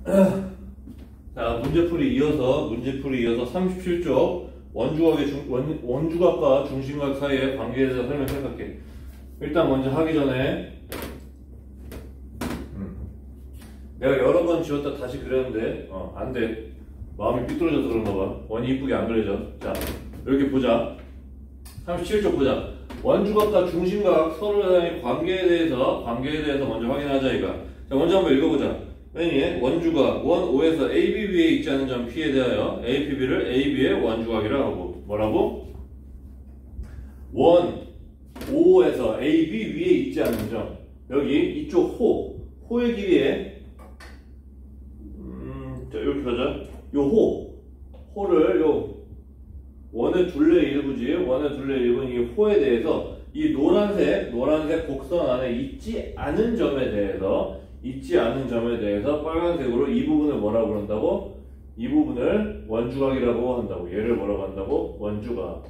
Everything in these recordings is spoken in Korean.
자, 문제풀이 이어서 37쪽 원주각과 중심각 사이의 관계에 대해서 설명할게. 일단 먼저 하기 전에 내가 여러 번 지웠다 다시 그렸는데 안 돼. 마음이 삐뚤어져서 그런가 봐. 원이 이쁘게 안 그려져. 자, 이렇게 보자. 37쪽 보자. 원주각과 중심각 서로 간의 관계에 대해서 먼저 확인하자 이거. 자, 먼저 한번 읽어보자. 맨 원주각 원 O에서 AB 위에 있지 않은 점 P에 대하여 APB를 AB의 원주각이라 하고 뭐라고? 원 O에서 AB 위에 있지 않은 점 여기 이쪽 호의 길이에 자 이렇게 가자. 요 호를 요 원의 둘레 일부지 원의 둘레 일부는 이 호에 대해서 이 노란색 곡선 안에 있지 않은 점에 대해서 빨간색으로 이 부분을 뭐라고 그런다고? 이 부분을 원주각이라고 한다고. 얘를 뭐라고 한다고? 원주각.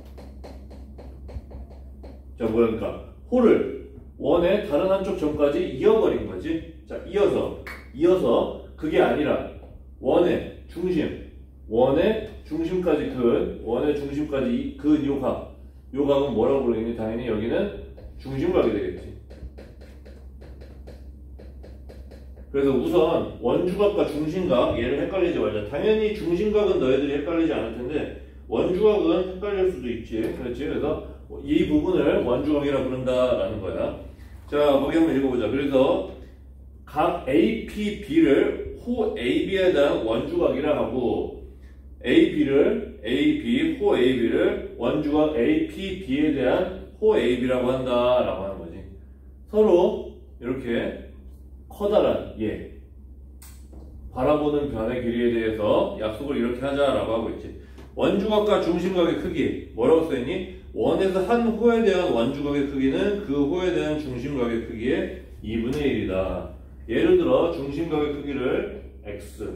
자, 뭐랄까? 호를 원의 다른 한쪽 점까지 이어버린 거지. 자, 이어서 그게 아니라 원의 중심까지 근 요 각은 뭐라고 부르겠니? 당연히 여기는 중심각이 되겠지. 그래서 우선 원주각과 중심각 얘를 헷갈리지 말자. 당연히 중심각은 너희들이 헷갈리지 않을 텐데 원주각은 헷갈릴 수도 있지. 그렇지? 그래서 이 부분을 원주각이라 부른다라는 거야. 자, 거기 한번 읽어보자. 그래서 각 APB를 호 AB에 대한 원주각이라 하고 호 AB를 원주각 APB에 대한 호 AB라고 한다라고 하는 거지. 서로 이렇게 커다란 바라보는 변의 길이에 대해서 약속을 이렇게 하자라고 하고 있지. 원주각과 중심각의 크기 뭐라고 써있니? 원에서 한 호에 대한 원주각의 크기는 그 호에 대한 중심각의 크기의 2분의 1이다. 예를 들어 중심각의 크기를 x,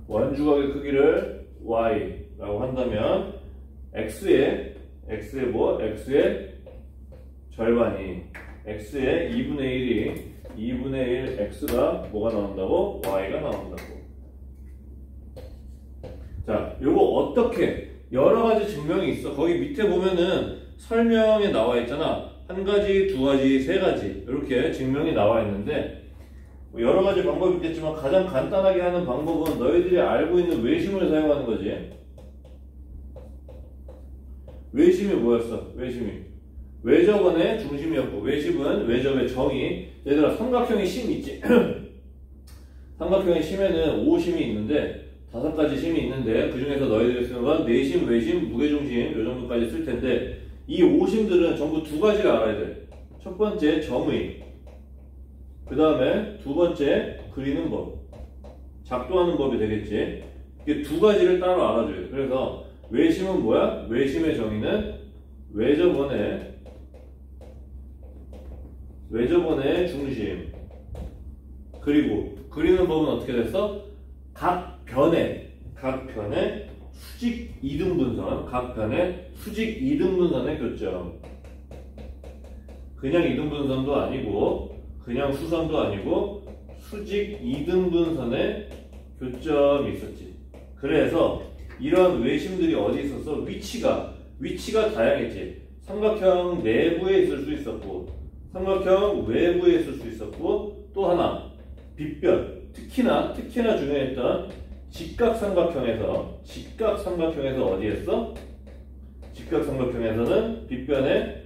원주각의 크기를 y라고 한다면 x의 절반이 x의 2분의 1 x가 뭐가 나온다고? y가 나온다고. 자, 요거 어떻게 여러 가지 증명이 있어. 거기 밑에 보면은 설명에 나와 있잖아. 한 가지, 두 가지, 세 가지 이렇게 증명이 나와 있는데 여러 가지 방법이 있겠지만 가장 간단하게 하는 방법은 너희들이 알고 있는 외심을 사용하는 거지. 외심이 뭐였어? 외접원의 중심이었고 외심은 외접의 정의. 얘들아 삼각형의 심 있지? 삼각형의 심에는 5심이 있는데 5가지 심이 있는데 그 중에서 너희들이 쓰는 건 내심, 외심, 무게중심 요 정도까지 쓸 텐데 이 5심들은 전부 두 가지를 알아야 돼. 첫 번째 정의, 그 다음에 두 번째 그리는 법, 작동하는 법이 되겠지. 이게 두 가지를 따로 알아줘야 돼. 그래서 외심은 뭐야? 외심의 정의는 외접원의 중심. 그리고 그리는 법은 어떻게 됐어? 각 변의 수직 이등분선의 교점. 그냥 이등분선도 아니고 그냥 수선도 아니고 수직 이등분선의 교점이 있었지. 그래서 이런 외심들이 어디 있었어? 위치가 다양했지. 삼각형 내부에 있을 수 있었고 삼각형 외부에 있을 수 있었고 또 하나 빗변. 특히나 중요했던 직각삼각형에서 어디 했어? 직각삼각형에서는 빗변의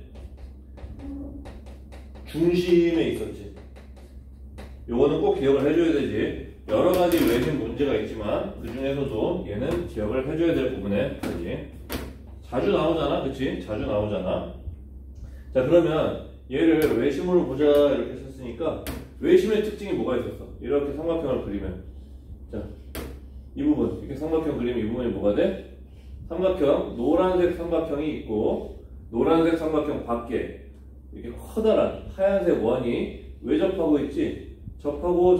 중심에 있었지. 요거는 꼭 기억을 해줘야 되지. 여러 가지 외심 문제가 있지만 그 중에서도 얘는 기억을 해줘야 될 부분에 그지. 자주 나오잖아, 그치? 자주 나오잖아. 자, 그러면 얘를 외심으로 보자 이렇게 썼으니까 외심의 특징이 뭐가 있었어? 이렇게 삼각형을 그리면 자, 이 부분 이렇게 삼각형 그리면 이 부분이 뭐가 돼? 삼각형 노란색 삼각형이 있고 노란색 삼각형 밖에 이렇게 커다란 하얀색 원이 왜 접하고 있지? 접하고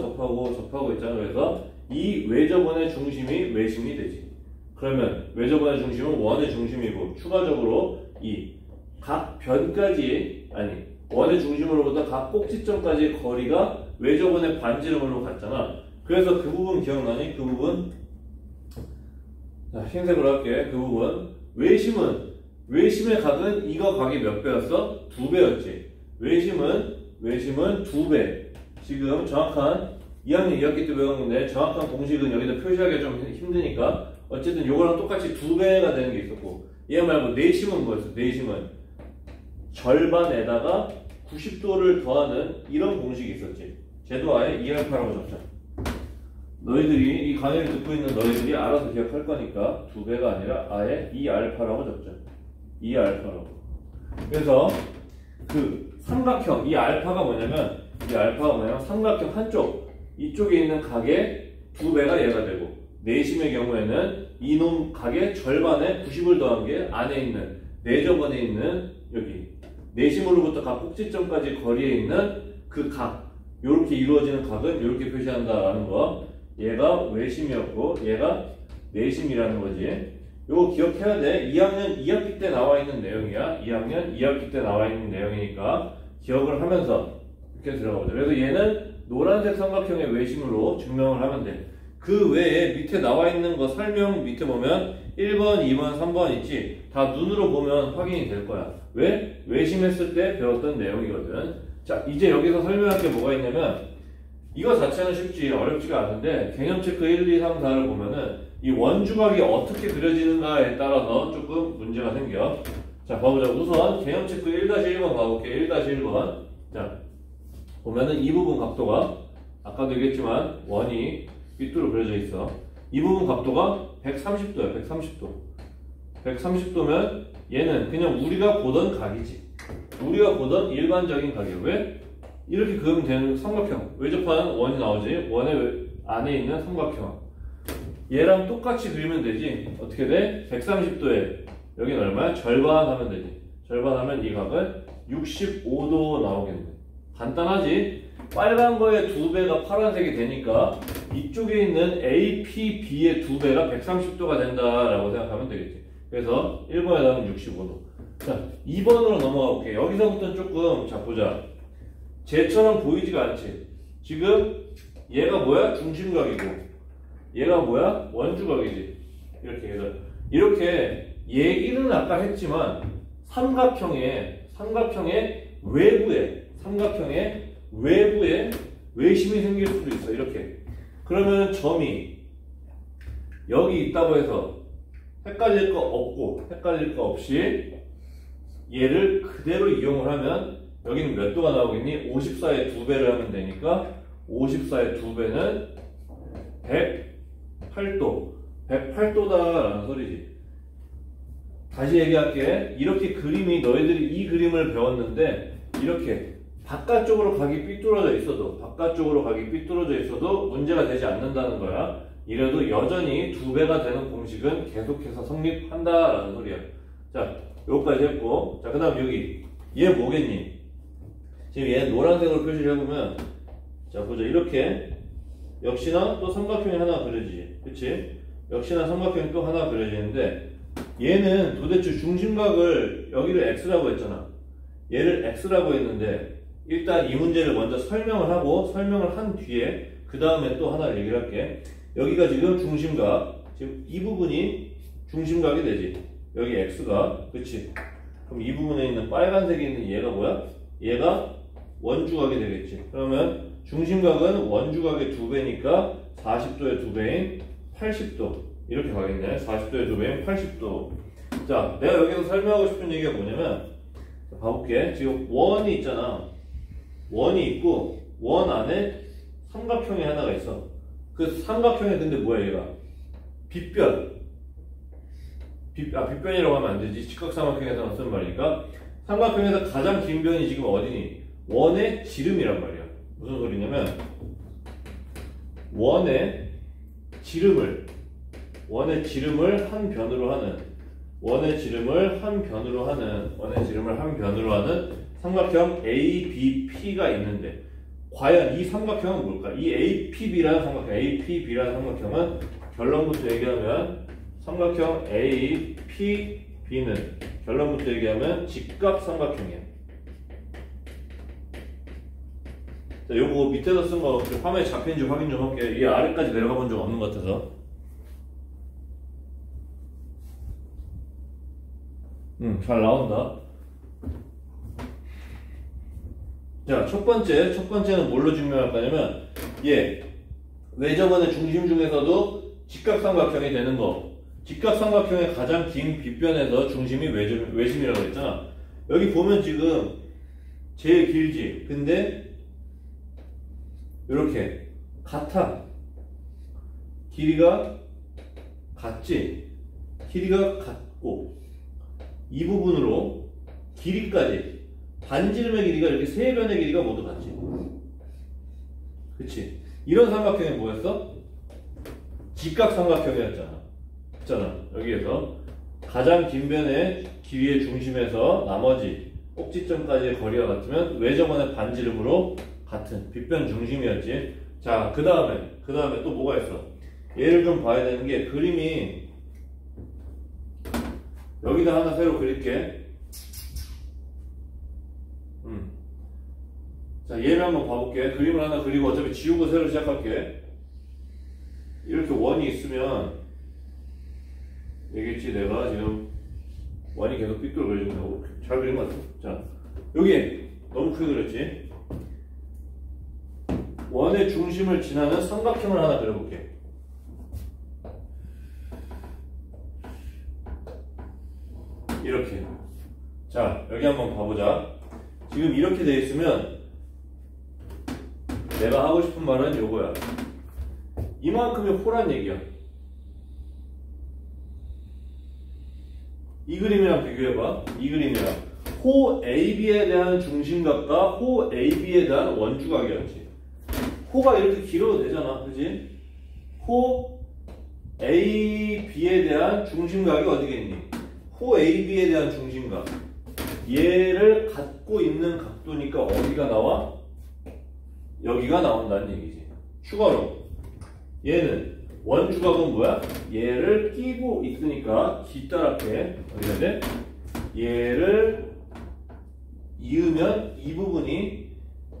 있잖아. 그래서 이 외접원의 중심이 외심이 되지. 그러면 외접원의 중심은 원의 중심이고 추가적으로 이 각 변까지 원의 중심으로부터 각 꼭지점까지의 거리가 외접원의 반지름으로 같잖아. 그래서 그 부분 기억나니? 그 부분? 자, 흰색으로 할게. 그 부분. 외심의 각은 이거 각이 몇 배였어? 2배였지. 외심은 2배. 지금 정확한 2학년 2학기 때 배운 건데 정확한 공식은 여기다 표시하기가 좀 힘드니까 어쨌든 요거랑 똑같이 2배가 되는 게 있었고, 얘 말고 내심은 뭐였어? 내심은 절반에다가 90도를 더하는 이런 공식이 있었지. 쟤도 아예 2알파라고 적자. 너희들이 이 강의를 듣고 있는 너희들이 알아서 기억할 거니까 2배가 아니라 아예 2알파라고 적자. 2알파라고. 그래서 그 삼각형, 이 알파가 뭐냐면 삼각형 한쪽, 이쪽에 있는 각의 2배가 얘가 되고, 내심의 경우에는 이놈 각의 절반에 90을 더한 게 안에 있는 내접원에 있는 여기 내심으로부터 각 꼭지점까지 거리에 있는 그 각, 요렇게 이루어지는 각은 이렇게 표시한다라는 거. 얘가 외심이었고 얘가 내심이라는 거지. 요거 기억해야 돼. 2학년 2학기 때 나와 있는 내용이야. 2학년 2학기 때 나와 있는 내용이니까 기억을 하면서 이렇게 들어가 보자. 그래서 얘는 노란색 삼각형의 외심으로 증명을 하면 돼. 그 외에 밑에 나와 있는 거 설명 밑에 보면 1번, 2번, 3번 있지. 다 눈으로 보면 확인이 될 거야. 왜? 외심했을 때 배웠던 내용이거든. 자, 이제 여기서 설명할 게 뭐가 있냐면, 이거 자체는 쉽지 어렵지가 않은데 개념 체크 1, 2, 3, 4를 보면은 이 원주각이 어떻게 그려지는가에 따라서 조금 문제가 생겨. 자, 봐보자. 우선 개념 체크 1-1번 봐볼게. 1-1번. 자, 보면은 이 부분 각도가 아까도 얘기했지만 원이 빗두로 그려져 있어. 이 부분 각도가 130도야. 130도. 130도면 얘는 그냥 우리가 보던 각이지. 우리가 보던 일반적인 각이에요. 왜? 이렇게 그으면 되는 삼각형. 외접한 원이 나오지. 원의 안에 있는 삼각형. 얘랑 똑같이 그리면 되지. 어떻게 돼? 130도에 여기는 얼마야? 절반하면 되지. 절반하면 이 각은 65도 나오겠네. 간단하지? 빨간 거의 2배가 파란색이 되니까 이쪽에 있는 APB의 2배가 130도가 된다라고 생각하면 되겠지. 그래서 1번에다가 65도. 자, 2번으로 넘어가 볼게. 여기서부터는 조금, 자, 보자. 쟤처럼 보이지가 않지. 지금 얘가 뭐야? 중심각이고 얘가 뭐야? 원주각이지. 이렇게 해서 이렇게 얘기는 아까 했지만 삼각형의 외부에 외심이 생길 수도 있어. 이렇게. 그러면 점이 여기 있다고 해서 헷갈릴 거 없고 헷갈릴 거 없이 얘를 그대로 이용을 하면 여기는 몇 도가 나오겠니? 54의 2배를 하면 되니까 54의 2배는 108도. 108도다라는 소리지. 다시 얘기할게. 이렇게 그림이 너희들이 이 그림을 배웠는데 이렇게 바깥쪽으로 각이 삐뚤어져 있어도 문제가 되지 않는다는 거야. 이래도 여전히 2배가 되는 공식은 계속해서 성립한다라는 소리야. 자, 여기까지 했고, 자, 그 다음 여기 얘 뭐겠니? 지금 얘 노란색으로 표시를 해보면, 자, 보자. 이렇게 역시나 또 삼각형이 하나 그려지지. 그치? 역시나 삼각형이 또 하나 그려지는데 얘는 도대체 중심각을 여기를 x라고 했잖아. 얘를 x라고 했는데 일단 이 문제를 먼저 설명을 하고 설명을 한 뒤에 그 다음에 또 하나 얘기를 할게. 여기가 지금 중심각, 지금 이 부분이 중심각이 되지. 여기 x가, 그치? 그럼 이 부분에 있는 빨간색이 있는 얘가 뭐야? 얘가 원주각이 되겠지. 그러면 중심각은 원주각의 2배니까 40도의 2배인 80도. 이렇게 가겠네. 40도의 2배인 80도. 자, 내가 여기서 설명하고 싶은 얘기가 뭐냐면, 자, 봐볼게. 지금 원이 있잖아. 원이 있고 원 안에 삼각형이 하나가 있어. 그 삼각형에 근데 뭐야 얘가? 빗변. 빗변이라고 하면 안 되지. 직각삼각형에서 쓰는 말이니까. 삼각형에서 가장 긴 변이 지금 어디니? 원의 지름이란 말이야. 무슨 소리냐면 원의 지름을 한 변으로 하는 삼각형 ABP가 있는데 과연 이 삼각형은 뭘까? 이 APB라는 삼각형은 결론부터 얘기하면 삼각형 APB는 결론부터 얘기하면 직각삼각형이야. 자, 요거 밑에서 쓴 거 화면에 잡힌지 확인 좀 할게요. 이게 아래까지 내려가 본 적 없는 것 같아서. 잘 나온다. 자, 첫 번째는 뭘로 증명할 거냐면, 외접원의 중심 중에서도 직각삼각형이 되는 거. 직각삼각형의 가장 긴 빗변에서 중심이 외심이라고 했잖아. 여기 보면 지금 제일 길지. 근데 이렇게 같아. 길이가 같지. 길이가 같고 이 부분으로 길이까지 반지름의 길이가 이렇게 세 변의 길이가 모두 같지. 그치? 이런 삼각형이 뭐였어? 직각삼각형이었잖아. 여기에서 가장 긴 변의 길이의 중심에서 나머지 꼭지점까지의 거리가 같으면 외접원의 반지름으로 같은 빗변 중심이었지. 자, 그 다음에 또 뭐가 있어? 얘를 좀 봐야 되는 게 그림이 여기다 하나 새로 그릴게. 자, 얘를 한번 봐볼게. 그림을 하나 그리고 어차피 지우고 새로 시작할게. 이렇게 원이 있으면 얘기했지. 내가 지금 원이 계속 삐뚤어지고 잘 그린 것 같아. 자, 여기 너무 크게 그렸지. 원의 중심을 지나는 삼각형을 하나 그려볼게. 이렇게. 자, 여기 한번 봐보자. 지금 이렇게 돼 있으면 내가 하고 싶은 말은 요거야. 이만큼이 호란 얘기야. 이 그림이랑 비교해봐. 이 그림이랑 호 AB에 대한 중심각과 호 AB에 대한 원주각이었지. 호가 이렇게 길어도 되잖아. 그지? 호 AB에 대한 중심각이 어디겠니? 호 AB에 대한 중심각. 얘를 갖고 있는 각도니까 어디가 나와? 여기가 나온다는 얘기지. 추가로 얘는 원주각은 뭐야? 얘를 끼고 있으니까 뒤따랗게 어디가 돼? 얘를 이으면 이 부분이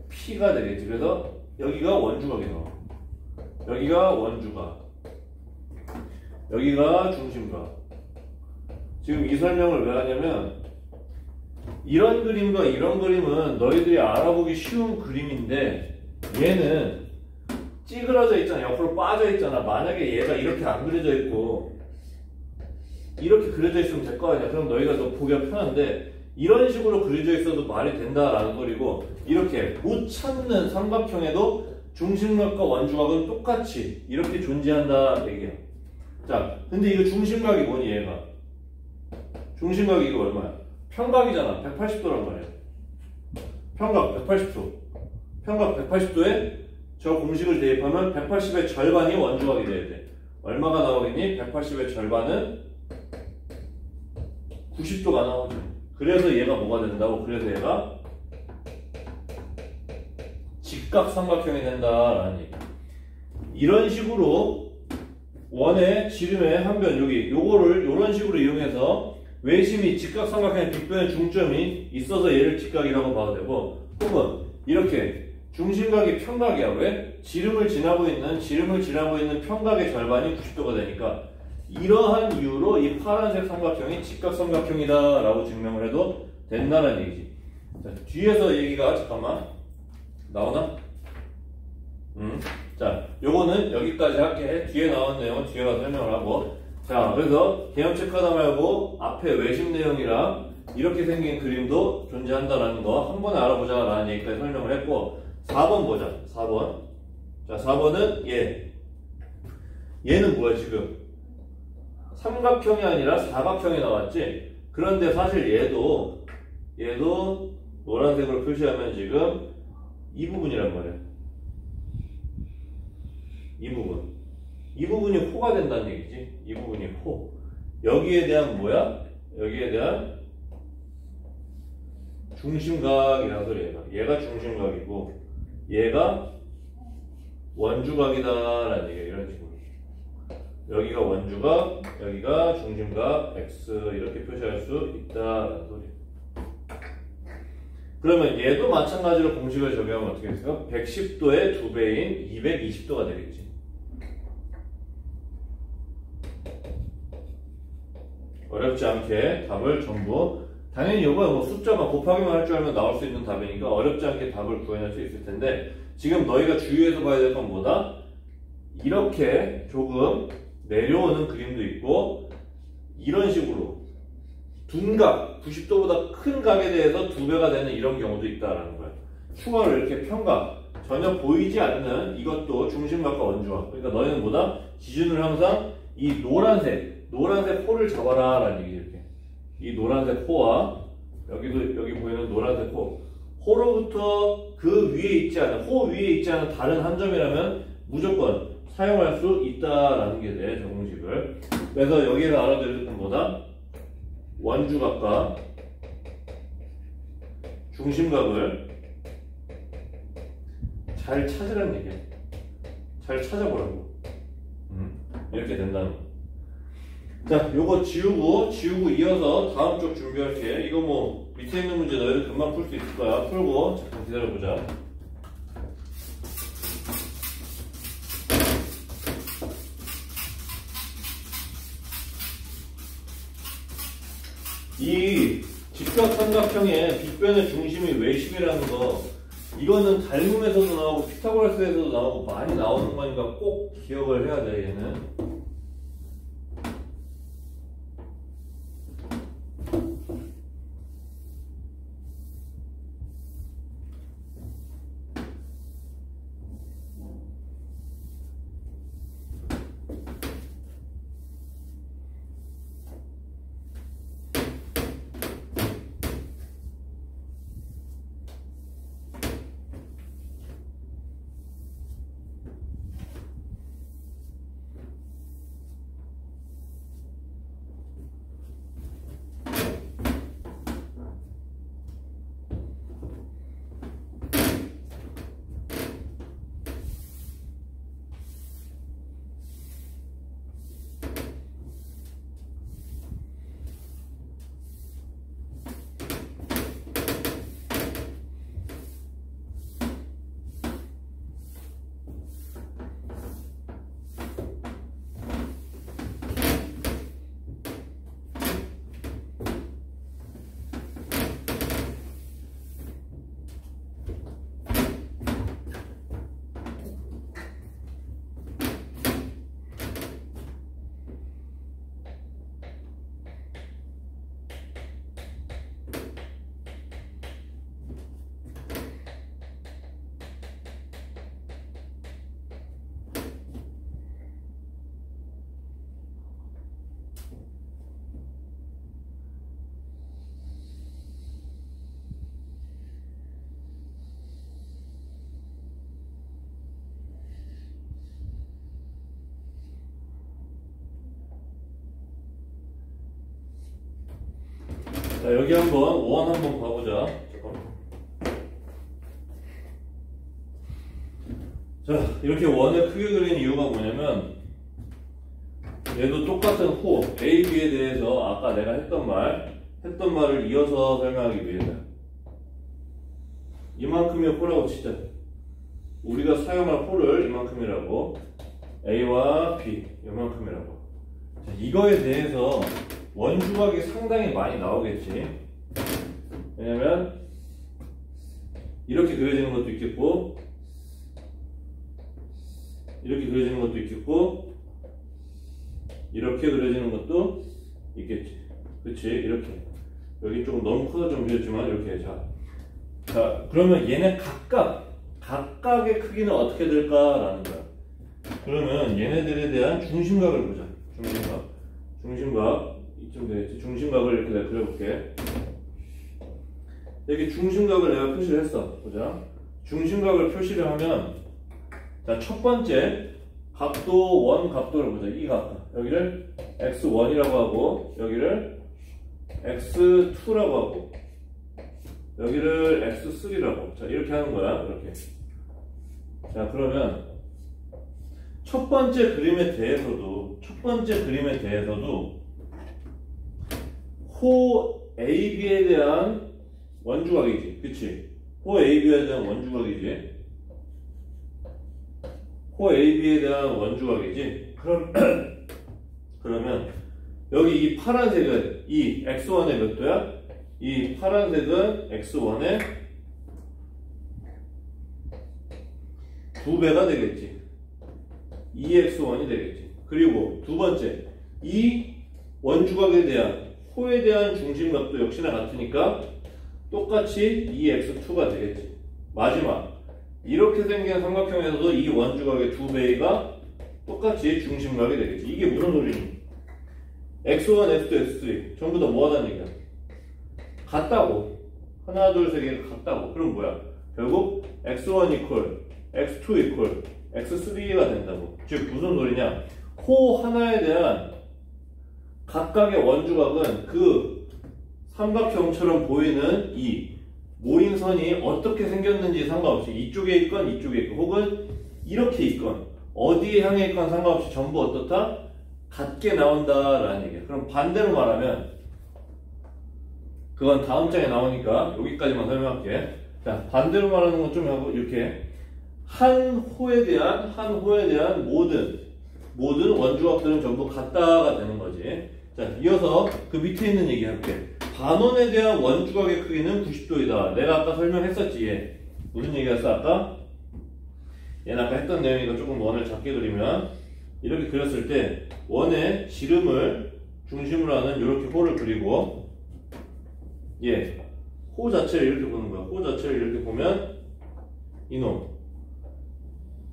P가 되겠지. 그래서 여기가 원주각이 나와. 여기가 원주각, 여기가 중심각. 지금 이 설명을 왜 하냐면 이런 그림과 이런 그림은 너희들이 알아보기 쉬운 그림인데 얘는 찌그러져 있잖아. 옆으로 빠져 있잖아. 만약에 얘가 이렇게 안 그려져 있고 이렇게 그려져 있으면 될 거 아니야. 그럼 너희가 더 보기가 편한데 이런 식으로 그려져 있어도 말이 된다라는 소리고, 이렇게 못 찾는 삼각형에도 중심각과 원주각은 똑같이 이렇게 존재한다 얘기야. 자, 근데 이거 중심각이 뭐니? 얘가 중심각이 이거 얼마야? 평각이잖아. 180도란 말이야. 평각 180도. 평각 180도에 저 공식을 대입하면 180의 절반이 원주각이 돼야 돼. 얼마가 나오겠니? 180의 절반은 90도가 나오죠. 그래서 얘가 뭐가 된다고? 그래서 얘가 직각삼각형이 된다라는 얘기. 이런 식으로 원의 지름의 한 변, 여기 요거를 이런 식으로 이용해서 외심이 직각삼각형의 빗변의 중점이 있어서 얘를 직각이라고 봐도 되고, 혹은 이렇게 중심각이 평각이야. 왜? 지름을 지나고 있는 평각의 절반이 90도가 되니까, 이러한 이유로 이 파란색 삼각형이 직각삼각형이다 라고 증명을 해도 된다는 얘기지. 자, 뒤에서 얘기가 잠깐만 나오나? 자, 요거는 여기까지 할게. 뒤에 나온 내용은 뒤에 가서 설명을 하고. 자, 그래서 개념 체크하다 말고 앞에 외심 내용이랑 이렇게 생긴 그림도 존재한다라는 거 한 번에 알아보자라는 얘기까지 설명을 했고, 4번 보자. 4번. 자, 4번은 얘는 뭐야 지금? 삼각형이 아니라 사각형이 나왔지? 그런데 사실 얘도 노란색으로 표시하면 지금 이 부분이란 말이야. 이 부분이 호가 된다는 얘기지. 이 부분이 호. 여기에 대한 뭐야? 여기에 대한 중심각이라는 소리야. 얘가 중심각이고 얘가 원주각이다라는 얘기야. 이런 식으로. 여기가 원주각, 여기가 중심각, X 이렇게 표시할 수 있다라는 소리. 그러면 얘도 마찬가지로 공식을 적용하면 어떻게 됐어요? 110도의 2배인 220도가 되겠지. 어렵지 않게 답을 전부, 당연히 이거 뭐 숫자만 곱하기만 할 줄 알면 나올 수 있는 답이니까 어렵지 않게 답을 구해낼 수 있을 텐데, 지금 너희가 주의해서 봐야 될 건 뭐다? 이렇게 조금 내려오는 그림도 있고, 이런 식으로 둔각, 90도보다 큰 각에 대해서 2배가 되는 이런 경우도 있다라는 거야. 추가로 이렇게 평각, 전혀 보이지 않는 이것도 중심각과 원주각. 그러니까 너희는 뭐다? 기준을 항상 이 노란색 호를 잡아라 라는 얘기. 이렇게 이 노란색 호와 여기 보이는 노란색 호로부터 그 위에 있지 않은, 호 위에 있지 않은 다른 한 점이라면 무조건 사용할 수 있다라는 게 돼, 저 공식을. 그래서 여기에서 알아들을 건 뭐다? 원주각과 중심각을 잘 찾으라는 얘기야. 잘 찾아보라고. 이렇게 된다는 거. 자, 요거 지우고 이어서 다음 쪽 준비할게. 이거 뭐 밑에 있는 문제 너희들 금방 풀 수 있을 거야. 풀고 잠깐 기다려보자. 이 직각삼각형의 빗변의 중심이 외심이라는 거, 이거는 달림에서도 나오고 피타고라스에서도 나오고 많이 나오는 거니까 꼭 기억을 해야 돼, 얘는. 자, 여기 한번 원 한번 봐보자. 자, 이렇게 원을 크게 그린 이유가 뭐냐면, 얘도 똑같은 호 A, B에 대해서 아까 내가 했던 말을 이어서 설명하기 위해서. 이만큼의 호라고 치자. 우리가 사용할 호를 이만큼이라고, A와 B 이만큼이라고. 자, 이거에 대해서 원주각이 상당히 많이 나오겠지. 왜냐면 이렇게 그려지는 것도 있겠고, 이렇게 그려지는 것도 있겠고, 이렇게 그려지는 것도 있겠지. 그치? 이렇게. 여기 조금 너무 커서 좀 그렸지만 이렇게. 자, 그러면 얘네 각각의 크기는 어떻게 될까라는 거야. 그러면 얘네들에 대한 중심각을 보자. 중심각 이쯤 되겠지. 중심각을 이렇게 내가 그려볼게. 여기 중심각을 내가 표시를 했어. 보자. 중심각을 표시를 하면, 자, 첫 번째 각도 원 각도를 보자. 이 각도. 여기를 x1이라고 하고, 여기를 x2라고 하고, 여기를 x3라고. 자, 이렇게 하는 거야. 이렇게. 자, 그러면 첫 번째 그림에 대해서도 호 A, B에 대한 원주각이지. 그치? 호 AB에 대한 원주각이지. 호 AB에 대한 원주각이지. 그러면 여기 이 파란색은 이 X1의 몇 도야? 이 파란색은 X1의 2배가 되겠지. 2X1이 되겠지. 그리고 두 번째, 이 원주각에 대한 호에 대한 중심각도 역시나 같으니까 똑같이 2X2가 되겠지. 마지막, 이렇게 생긴 삼각형에서도 이 원주각의 2배가 똑같이 중심각이 되겠지. 이게 무슨 소리니? X1, X2, X3 전부 다 뭐하다는 얘기야? 같다고. 하나, 둘, 세 개가 같다고. 그럼 뭐야? 결국 X1 equal, X2 equal, X3가 된다고. 즉 무슨 소리냐? 호 하나에 대한 각각의 원주각은 그 삼각형처럼 보이는 이 모인 선이 어떻게 생겼는지 상관없이 이쪽에 있건 이쪽에 있건 혹은 이렇게 있건 어디에 향해 있건 상관없이 전부 어떻다? 같게 나온다라는 얘기야. 그럼 반대로 말하면 그건 다음 장에 나오니까 여기까지만 설명할게. 자, 반대로 말하는 건 좀 하고 이렇게 한 호에 대한 모든 원주각들은 전부 같다가 되는 거지. 자, 이어서 그 밑에 있는 얘기 할게. 반원에 대한 원주각의 크기는 90도이다. 내가 아까 설명했었지. 얘. 무슨 얘기였어 아까? 얘는 아까 했던 내용이니까 조금 원을 작게 그리면 이렇게 그렸을 때 원의 지름을 중심으로 하는 이렇게 호를 그리고 얘 호 자체를 이렇게 보는 거야. 호 자체를 이렇게 보면 이놈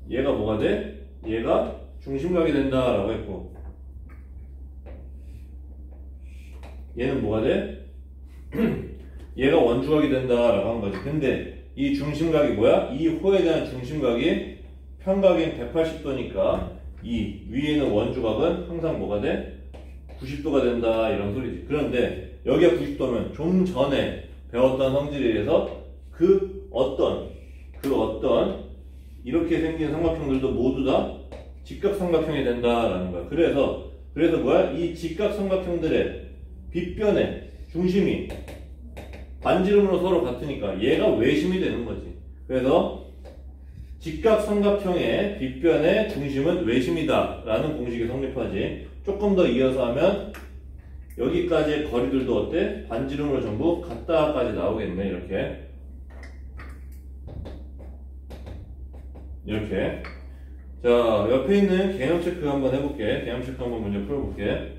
얘가 뭐가 돼? 얘가 중심각이 된다라고 했고 얘는 뭐가 돼? 얘가 원주각이 된다라고 한 거지. 근데 이 중심각이 뭐야? 이 호에 대한 중심각이 평각인 180도니까 이 위에 있는 원주각은 항상 뭐가 돼? 90도가 된다 이런 소리지. 그런데 여기가 90도면 좀 전에 배웠던 성질에 의해서 그 어떤 이렇게 생긴 삼각형들도 모두 다 직각삼각형이 된다라는 거야. 그래서 뭐야? 이 직각삼각형들의 빗변의 중심이 반지름으로 서로 같으니까 얘가 외심이 되는 거지. 그래서 직각삼각형의 빗변의 중심은 외심이다 라는 공식이 성립하지. 조금 더 이어서 하면 여기까지의 거리들도 어때? 반지름으로 전부 같다까지 나오겠네. 이렇게. 자, 옆에 있는 개념 체크 한번 해볼게. 개념 체크 한번 문제 풀어볼게.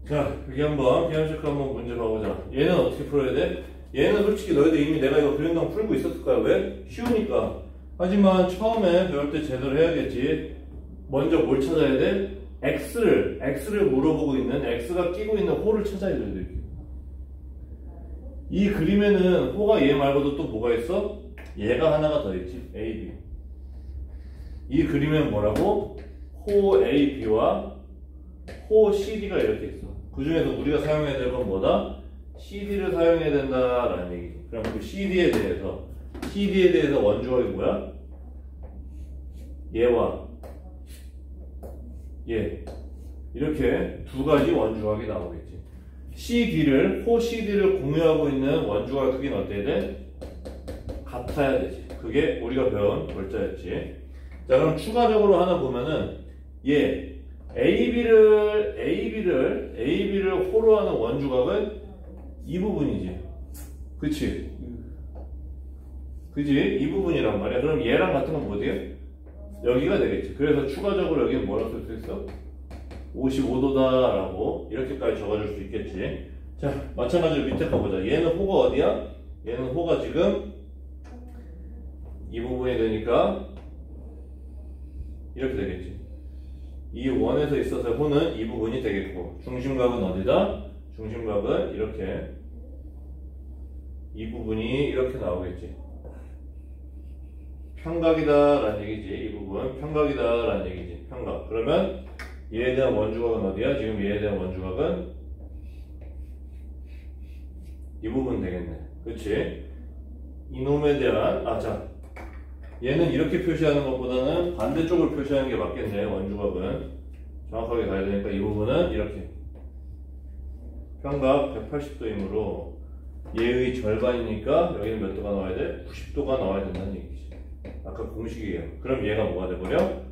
자, 여기 한번 개념 체크 한번 문제 봐보자. 얘는 어떻게 풀어야 돼? 얘는 솔직히 너희들 이미 내가 이거 그린 동안 풀고 있었을 거야. 왜? 쉬우니까. 하지만 처음에 배울 때 제대로 해야겠지. 먼저 뭘 찾아야 돼? X를 물어보고 있는 X가 끼고 있는 호를 찾아야 돼. 이 그림에는 호가 얘 말고도 또 뭐가 있어? 얘가 하나가 더 있지. A, B. 이 그림에는 뭐라고? 호 A, B와 호 CD가 이렇게 있어. 그 중에서 우리가 사용해야 될 건 뭐다? CD를 사용해야 된다라는 얘기지. 그럼 그 CD에 대해서 원주각이 뭐야? 얘와 얘 이렇게 두 가지 원주각이 나오겠지. 호 CD를 공유하고 있는 원주각 크기는 어때야 돼? 같아야 되지. 그게 우리가 배운 골자였지. 자, 그럼 추가적으로 하나 보면은 얘 AB를 호로 하는 원주각은 이 부분이지. 그치? 그지? 이 부분이란 말이야. 그럼 얘랑 같은 건 뭐 돼요? 여기가 되겠지. 그래서 추가적으로 여기는 뭐라고 쓸 수 있어? 55도다라고 이렇게까지 적어줄 수 있겠지. 자, 마찬가지로 밑에 거 보자. 얘는 호가 어디야? 얘는 호가 지금 이 부분이 되니까 이렇게 되겠지. 이 원에서 있어서 호는 이 부분이 되겠고, 중심각은 어디다? 중심각은 이렇게 이 부분이 이렇게 나오겠지. 평각이다 라는 얘기지. 이 부분 평각이다 라는 얘기지. 평각. 그러면 얘에 대한 원주각은 어디야? 지금 얘에 대한 원주각은 이 부분 되겠네. 그치? 이놈에 대한 자, 얘는 이렇게 표시하는 것보다는 반대쪽을 표시하는 게 맞겠네. 원주각은 정확하게 가야 되니까 이 부분은 이렇게 평각 180도이므로 얘의 절반이니까 여기는 몇 도가 나와야 돼? 90도가 나와야 된다는 얘기지. 아까 공식이에요. 그럼 얘가 뭐가 돼버려?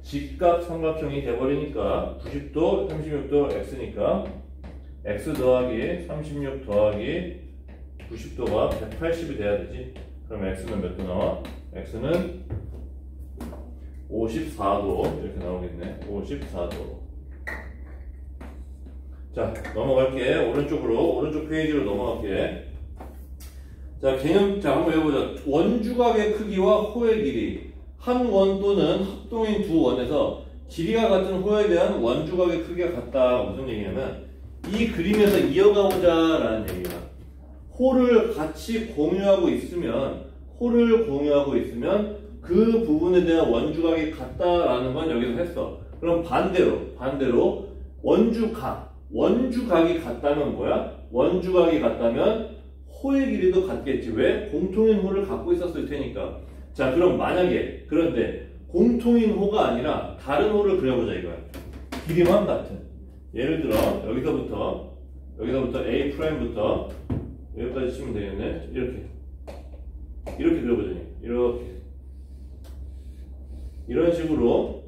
직각 삼각형이 돼버리니까 90도, 36도 x니까 x 더하기 36 더하기 90도가 180이 돼야 되지. 그럼 x는 몇 도 나와? x는 54도 이렇게 나오겠네. 54도. 자, 넘어갈게. 오른쪽 페이지로 넘어갈게. 자, 개념, 자, 한번 해보자. 원주각의 크기와 호의 길이. 한 원 또는 합동인 두 원에서 길이가 같은 호에 대한 원주각의 크기가 같다. 무슨 얘기냐면, 이 그림에서 이어가보자 라는 얘기야. 호를 같이 공유하고 있으면 그 부분에 대한 원주각이 같다라는 건 여기서 했어. 그럼 반대로 원주각이 같다면 뭐야? 원주각이 같다면 호의 길이도 같겠지. 왜? 공통인 호를 갖고 있었을 테니까. 자, 그럼 그런데 공통인 호가 아니라 다른 호를 그려보자 이거야. 길이만 같은. 예를 들어 여기서부터 A'부터 여기까지 치면 되겠네. 이렇게 그려보자니. 이런 식으로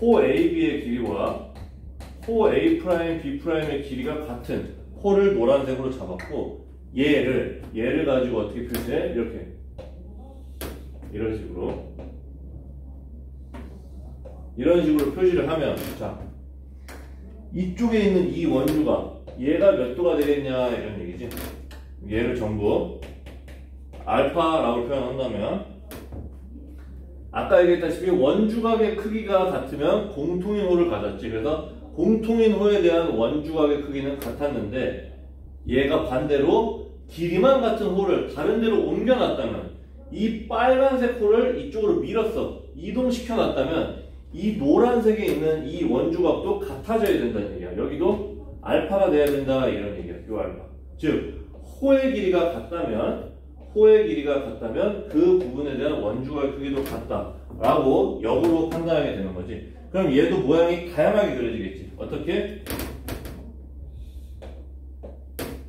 호 AB의 길이와 호 A', B'의 길이가 같은 호를 노란색으로 잡았고, 얘를 가지고 어떻게 표시해? 이런 식으로 표시를 하면, 자, 이쪽에 있는 이 원주가 얘가 몇 도가 되겠냐 이런 얘기지. 얘를 전부 알파라고 표현한다면, 아까 얘기했다시피 원주각의 크기가 같으면 공통인 호를 가졌지. 그래서 공통인 호에 대한 원주각의 크기는 같았는데, 얘가 반대로 길이만 같은 호를 다른 데로 옮겨놨다면, 이 빨간색 호를 이쪽으로 밀었어. 이동시켜놨다면 이 노란색에 있는 이 원주각도 같아져야 된다는 얘기야. 여기도 알파가 돼야 된다 이런 얘기야. 요 알파. 즉 호의 길이가 같다면 그 부분에 대한 원주각의 크기도 같다라고 역으로 판단하게 되는 거지. 그럼 얘도 모양이 다양하게 그려지겠지. 어떻게?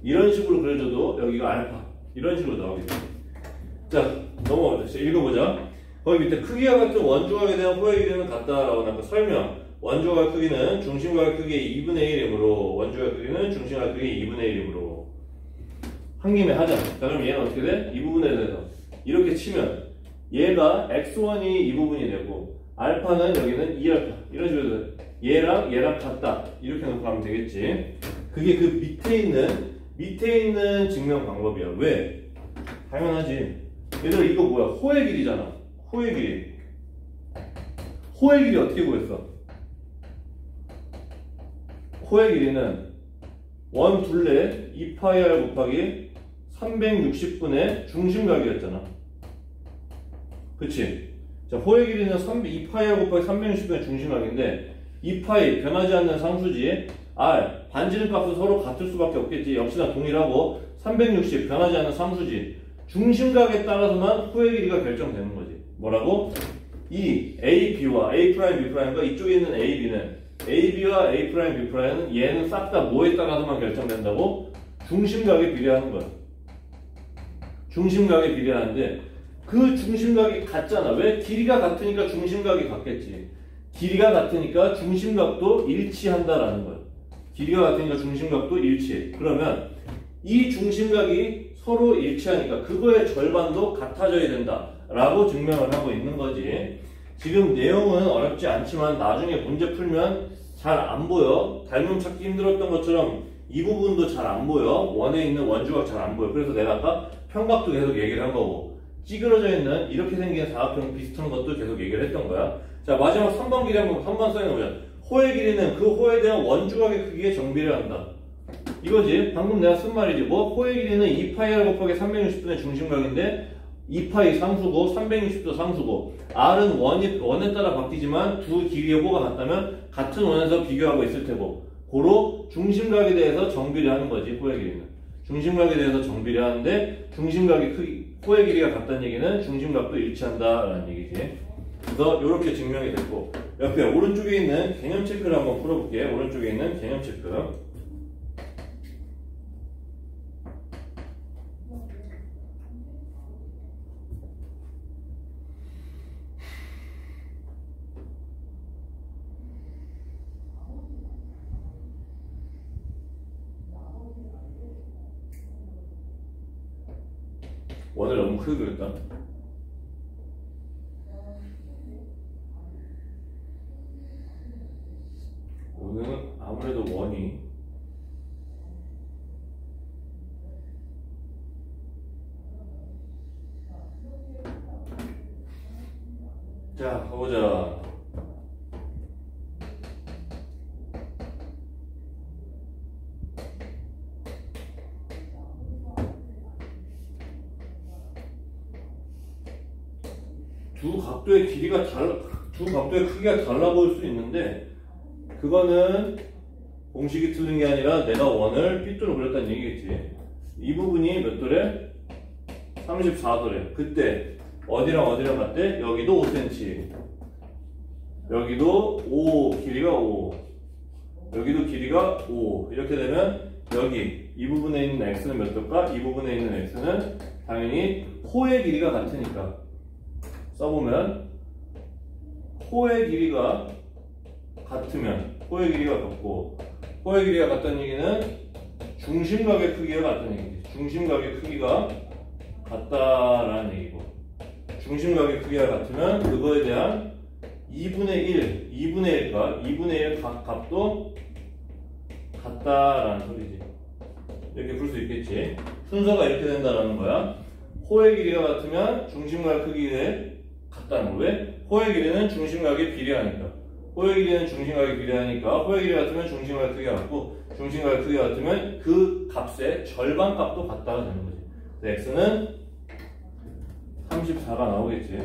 이런 식으로 그려줘도 여기가 알파 이런 식으로 나오겠지. 자, 넘어가자. 읽어보자. 거기 밑에 크기와 같은 원주각에 대한 호의 길이는 같다라고 나왔고, 설명. 원주각의 크기는 중심각의 크기의 2분의 1이므로 원주각의 크기는 중심각의 크기의 2분의 1이므로 한 김에 하자. 자, 그럼 얘는 어떻게 돼? 이 부분에 대해서 이렇게 치면 얘가 x1이 이 부분이 되고 알파는 여기는 2알파 이런 식으로 얘랑 같다 이렇게 놓고 하면 되겠지. 그게 그 밑에 있는 증명 방법이야. 왜? 당연하지. 얘들아, 이거 뭐야? 호의 길이잖아. 호의 길이 어떻게 구했어? 호의 길이는 원 둘레 2파이r 곱하기 360분의 중심각이었잖아. 그치? 자, 호의 길이는 2파이r 곱하기 360분의 중심각인데 2파이 변하지 않는 상수지. r 반지름 값은 서로 같을 수밖에 없겠지. 역시나 동일하고 360 변하지 않는 상수지. 중심각에 따라서만 호의 길이가 결정되는 거지. 뭐라고? 이 AB와 A', B'과 이쪽에 있는 AB는 AB와 A', B'는 얘는 싹 다 뭐에 따라서만 결정된다고? 중심각에 비례하는 거야. 중심각에 비례하는데 그 중심각이 같잖아. 왜? 길이가 같으니까 중심각이 같겠지. 길이가 같으니까 중심각도 일치한다라는 거야. 길이가 같으니까 중심각도 일치해. 그러면 이 중심각이 서로 일치하니까 그거의 절반도 같아져야 된다라고 증명을 하고 있는 거지. 지금 내용은 어렵지 않지만 나중에 문제 풀면 잘 안 보여. 닮음 찾기 힘들었던 것처럼 이 부분도 잘 안 보여. 원에 있는 원주각 잘 안 보여. 그래서 내가 아까 평각도 계속 얘기를 한 거고 찌그러져 있는 이렇게 생긴 사각형 비슷한 것도 계속 얘기를 했던 거야. 자, 마지막 3번 길이 한번 써놓으자. 호의 길이는 그 호에 대한 원주각의 크기에 정비를 한다. 이거지. 방금 내가 쓴 말이지. 뭐 호의 길이는 2파이 r 곱하기 360도의 중심각인데 2파이 상수고 360도 상수고 r은 원에 따라 바뀌지만 두 길이의 호가 같다면 같은 원에서 비교하고 있을 테고 고로 중심각에 대해서 정비를 하는 거지. 호의 길이는 중심각에 대해서 정비를 하는데 중심각의 크기 호의 길이가 같다는 얘기는 중심각도 일치한다라는 얘기지. 그래서 이렇게 증명이 됐고 옆에 오른쪽에 있는 개념 체크를 한번 풀어볼게. 오른쪽에 있는 개념 체크. 원을 너무 크게 그렸다. 오늘은 아무래도 원이 자 가보자. 두 각도의 길이가 두 각도의 크기가 달라 보일 수 있는데 그거는 공식이 틀린 게 아니라 내가 원을 삐뚤어 그렸다는 얘기겠지. 이 부분이 몇 도래? 34도래. 그때 어디랑 어디랑 같대? 여기도 5cm, 여기도 5, 길이가 5, 여기도 길이가 5. 이렇게 되면 여기 이 부분에 있는 x는 몇 도일까? 이 부분에 있는 x는 당연히 호의 길이가 같으니까 써보면 호의 길이가 같으면 호의 길이가 같고 호의 길이가 같다는 얘기는 중심각의 크기가 같다는 얘기지. 중심각의 크기가 같다라는 얘기고 중심각의 크기가 같으면 그거에 대한 2분의 1과 2분의 1 각 값도 같다라는 소리지. 이렇게 풀 수 있겠지. 순서가 이렇게 된다라는 거야. 호의 길이가 같으면 중심각 크기에 같다는 거. 왜? 호의 길이는 중심각에 비례하니까. 호의 길이는 중심각에 비례하니까 호의 길이 같으면 중심각의 크기가 같고 중심각의 크기가 같으면 그 값의 절반 값도 같다가 되는 거지. x는 34가 나오겠지.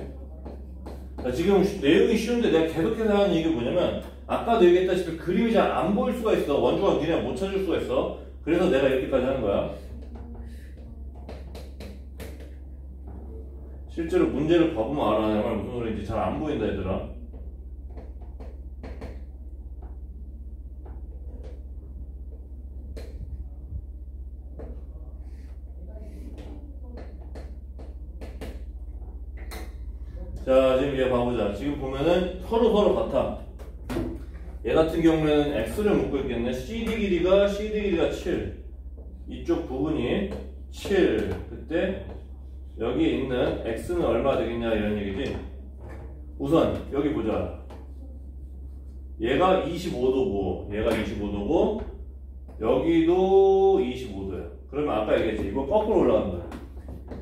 자, 지금 내용이 쉬운데 내가 계속해서 하는 얘기가 뭐냐면 아까도 얘기했다시피 그림이 잘 안 보일 수가 있어. 원주각 니네가 못 찾을 수가 있어. 그래서 내가 이렇게까지 하는 거야. 실제로 문제를 봐보면 알아. 내 말 무슨 소리인지 잘 안 보인다 얘들아. 자, 지금 얘 봐보자. 지금 보면은 서로 같아. 얘 같은 경우에는 x를 묻고 있겠네. CD 길이가 7. 이쪽 부분이 7. 그때 여기 있는 x는 얼마 되겠냐 이런 얘기지. 우선 여기 보자. 얘가 25도고 얘가 25도고 여기도 25도야. 그러면 아까 얘기했지. 이거 거꾸로 올라가는 거야.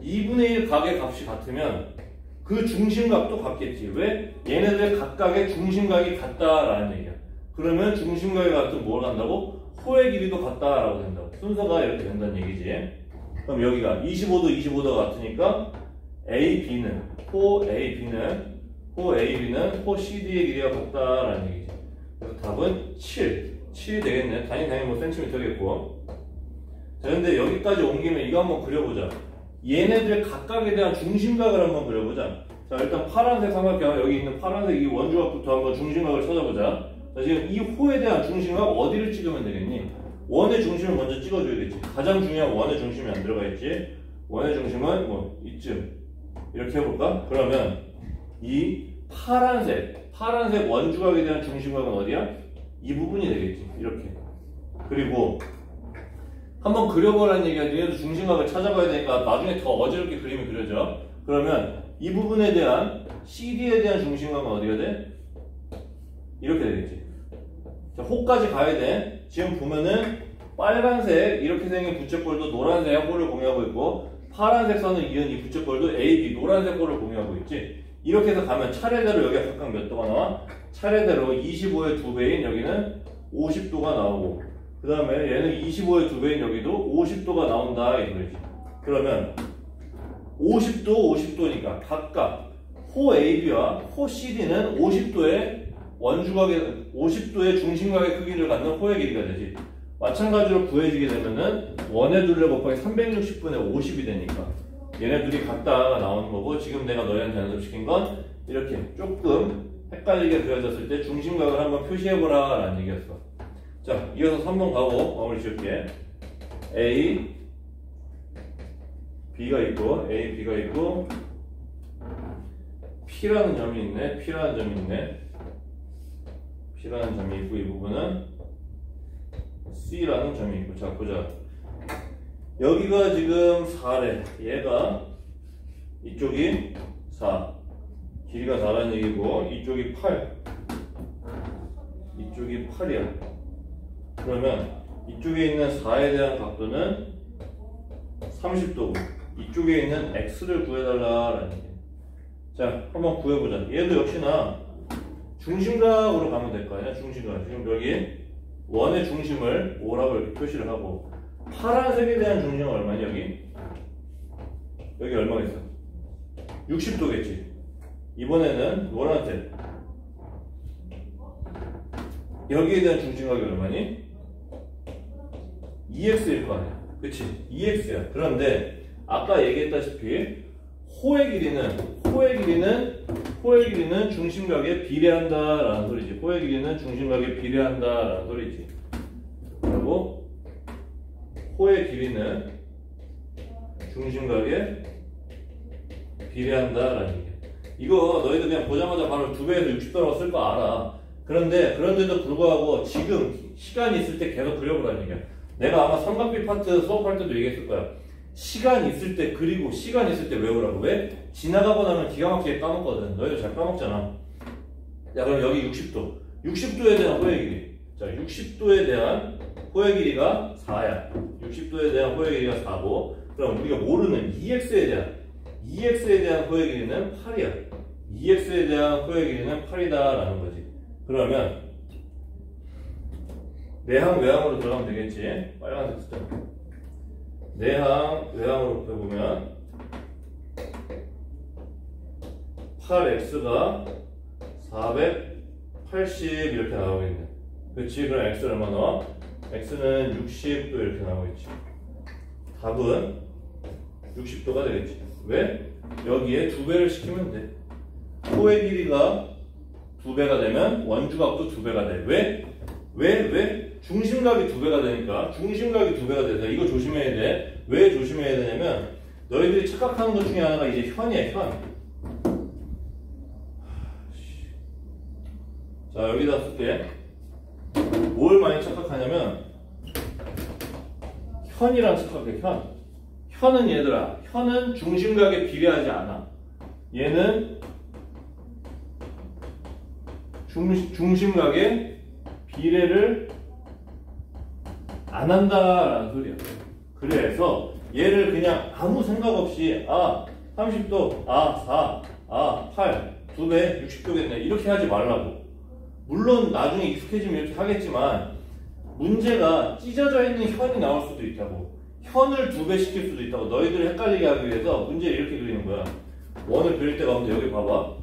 2분의 1 각의 값이 같으면 그 중심각도 같겠지. 왜? 얘네들 각각의 중심각이 같다라는 얘기야. 그러면 중심각이 같으면 뭘 한다고? 호의 길이도 같다라고 된다고. 순서가 이렇게 된다는 얘기지. 그럼 여기가 25도 같으니까 AB는 호 AB는 호 CD의 길이가 같다라는 얘기지. 그래서 답은 7이 되겠네. 당연히 뭐 센티미터겠고. 자, 근데 여기까지 온 김에 이거 한번 그려보자. 얘네들 각각에 대한 중심각을 한번 그려보자. 자, 일단 파란색 삼각형, 여기 있는 파란색 이 원주각부터 한번 중심각을 찾아보자. 자, 지금 이 호에 대한 중심각 어디를 찍으면 되겠니? 원의 중심을 먼저 찍어줘야겠지. 가장 중요한 원의 중심이 안 들어가 있지. 원의 중심은 뭐 이쯤 이렇게 해볼까? 그러면 이 파란색 원주각에 대한 중심각은 어디야? 이 부분이 되겠지. 이렇게. 그리고 한번 그려보라는 얘기야. 얘도 중심각을 찾아봐야 되니까 나중에 더 어지럽게 그림이 그려져. 그러면 이 부분에 대한 CD에 대한 중심각은 어디가 돼? 이렇게 되겠지. 자, 호까지 가야 돼. 지금 보면은 빨간색 이렇게 생긴 부채꼴도 노란색 꼴을 공유하고 있고 파란색 선을 이은 이 부채꼴도 A, B 노란색 꼴을 공유하고 있지. 이렇게 해서 가면 차례대로 여기가 각각 몇 도가 나와? 차례대로 25의 2배인 여기는 50도가 나오고 그 다음에 얘는 25의 2배인 여기도 50도가 나온다 이 소리지. 그러면 50도, 50도니까 각각 호 AB와 호 CD는 50도의 원주각의 50도의 중심각의 크기를 갖는 호의 길이가 되지. 마찬가지로 구해지게 되면은 원의 둘레 곱하기 360분의 50이 되니까 얘네 둘이 같다가 나오는 거고 지금 내가 너희한테 연습시킨 건 이렇게 조금 헷갈리게 그려졌을 때 중심각을 한번 표시해보라 라는 얘기였어. 자, 이어서 3번 가고 마무리 지을게. A, B가 있고 A, B가 있고 P라는 점이 있네. P라는 점이 있네. P라는 점이 있고 이 부분은 C라는 점이 있고. 자, 보자. 여기가 지금 4래. 얘가 이쪽이 4. 길이가 4라는 얘기고 이쪽이 8. 이쪽이 8이야. 그러면 이쪽에 있는 4에 대한 각도는 30도고 이쪽에 있는 X를 구해달라라는 얘기야. 자, 한번 구해보자. 얘도 역시나 중심각으로 가면 될 거 아니야? 중심각. 지금 여기 원의 중심을 5라고 이렇게 표시를 하고 파란색에 대한 중심은 얼마냐? 여기 얼마겠어? 60도겠지. 이번에는 노란색 여기에 대한 중심각이 얼마니? 2x일 거 아니야. 그치? 2x야. 그런데 아까 얘기했다시피 호의 길이는 중심각에 비례한다라는 소리지. 호의 길이는 중심각에 비례한다라는 소리지. 그리고 호의 길이는 중심각에 비례한다라는 얘기야. 이거 너희들 그냥 보자마자 바로 2배에서 60도라고 쓸 거 알아. 그런데도 불구하고 지금 시간이 있을 때 계속 그려보라는 얘기야. 내가 아마 삼각비 파트 수업할 때도 얘기했을 거야. 시간 있을 때 그리고 시간 있을 때 외우라고. 왜? 지나가고 나면 기가 막히게 까먹거든. 너희도 잘 까먹잖아. 자, 그럼 여기 60도. 60도에 대한 호의 길이. 자, 60도에 대한 호의 길이가 4야. 60도에 대한 호의 길이가 4고, 그럼 우리가 모르는 EX에 대한 호의 길이는 8이야. EX에 대한 호의 길이는 8이다라는 거지. 그러면 내항 외항으로 들어가면 되겠지. 빨간색 숫자. 내항 외항으로 펴보면 8x가 480 이렇게 나오겠네. 그렇지? 그럼 x는 얼마 나와? x는 60도 이렇게 나오겠지. 답은 60도가 되겠지. 왜? 여기에 2배를 시키면 돼. 호의 길이가 2배가 되면 원주각도 2배가 돼. 왜? 중심각이 2배가 되니까. 중심각이 2배가 돼서 이거 조심해야 돼. 왜 조심해야 되냐면 너희들이 착각하는 것 중에 하나가 이제 현이야. 현. 자, 여기다 쓸게. 뭘 많이 착각하냐면 현이랑 착각해. 현은 얘들아, 현은 중심각에 비례하지 않아. 얘는 중심각에 비례를 안 한다라는 소리야. 그래서 얘를 그냥 아무 생각 없이 30도, 4, 8, 2배, 60도겠네 이렇게 하지 말라고. 물론 나중에 익숙해지면 이렇게 하겠지만 문제가 찢어져 있는 현이 나올 수도 있다고. 현을 2배 시킬 수도 있다고. 너희들이 헷갈리게 하기 위해서 문제를 이렇게 그리는 거야. 원을 그릴 때가 없는데 여기 봐봐.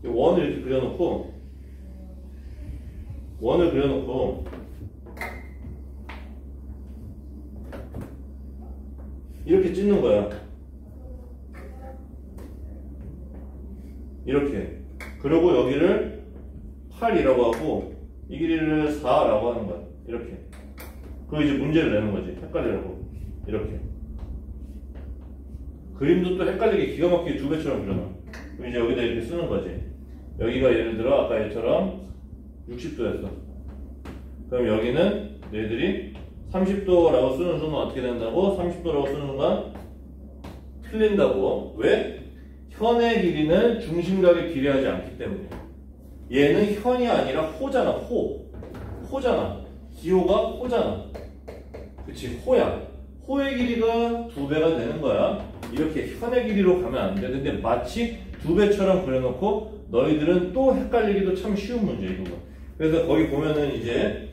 원을 이렇게 그려놓고 이렇게 찢는 거야. 이렇게. 그리고 여기를 8이라고 하고 이 길이를 4라고 하는 거야. 이렇게. 그리고 이제 문제를 내는 거지. 헷갈리라고. 이렇게. 그림도 또 헷갈리게 기가 막히게 두 배처럼 그려놔. 그럼 이제 여기다 이렇게 쓰는 거지. 여기가 예를 들어 아까 얘처럼 60도였어. 그럼 여기는 얘들이 30도라고 쓰는 순간 어떻게 된다고? 30도라고 쓰는 순간 틀린다고. 왜? 현의 길이는 중심각에 비례하지 않기 때문에. 얘는 현이 아니라 호잖아. 호잖아. 기호가 호잖아. 그치, 호야. 호의 길이가 2배가 되는 거야. 이렇게 현의 길이로 가면 안 돼. 근데 마치 2배처럼 그려놓고 너희들은 또 헷갈리기도 참 쉬운 문제, 이거. 그래서 거기 보면은 이제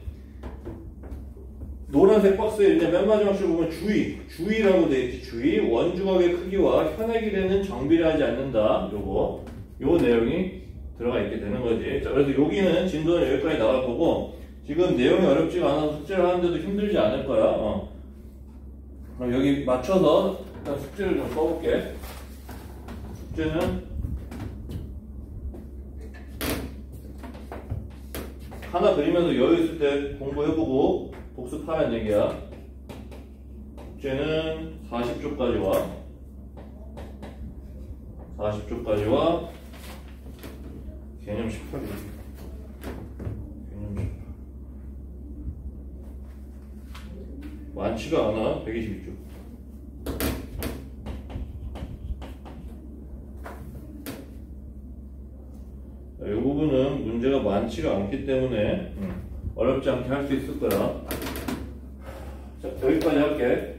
노란색 박스에 이제 맨 마지막 줄 보면 주의라고 되어 있지. 주의. 원주각의 크기와 현의 길이는 정비례하지 않는다. 요 내용이 들어가 있게 되는 거지. 자, 그래서 여기는 진도는 여기까지 나갈 거고, 지금 내용이 어렵지가 않아서 숙제를 하는데도 힘들지 않을 거야. 그럼 여기 맞춰서 일단 숙제를 좀 써볼게. 숙제는 하나 그리면서 여유 있을 때 공부해보고 복습하라는 얘기야. 숙제는 40쪽까지 와. 개념 18. 개념 18. 많지가 않아. 122쪽. 이 부분은 문제가 많지가 않기 때문에 어렵지 않게 할 수 있을 거야. 자, 여기까지 할게.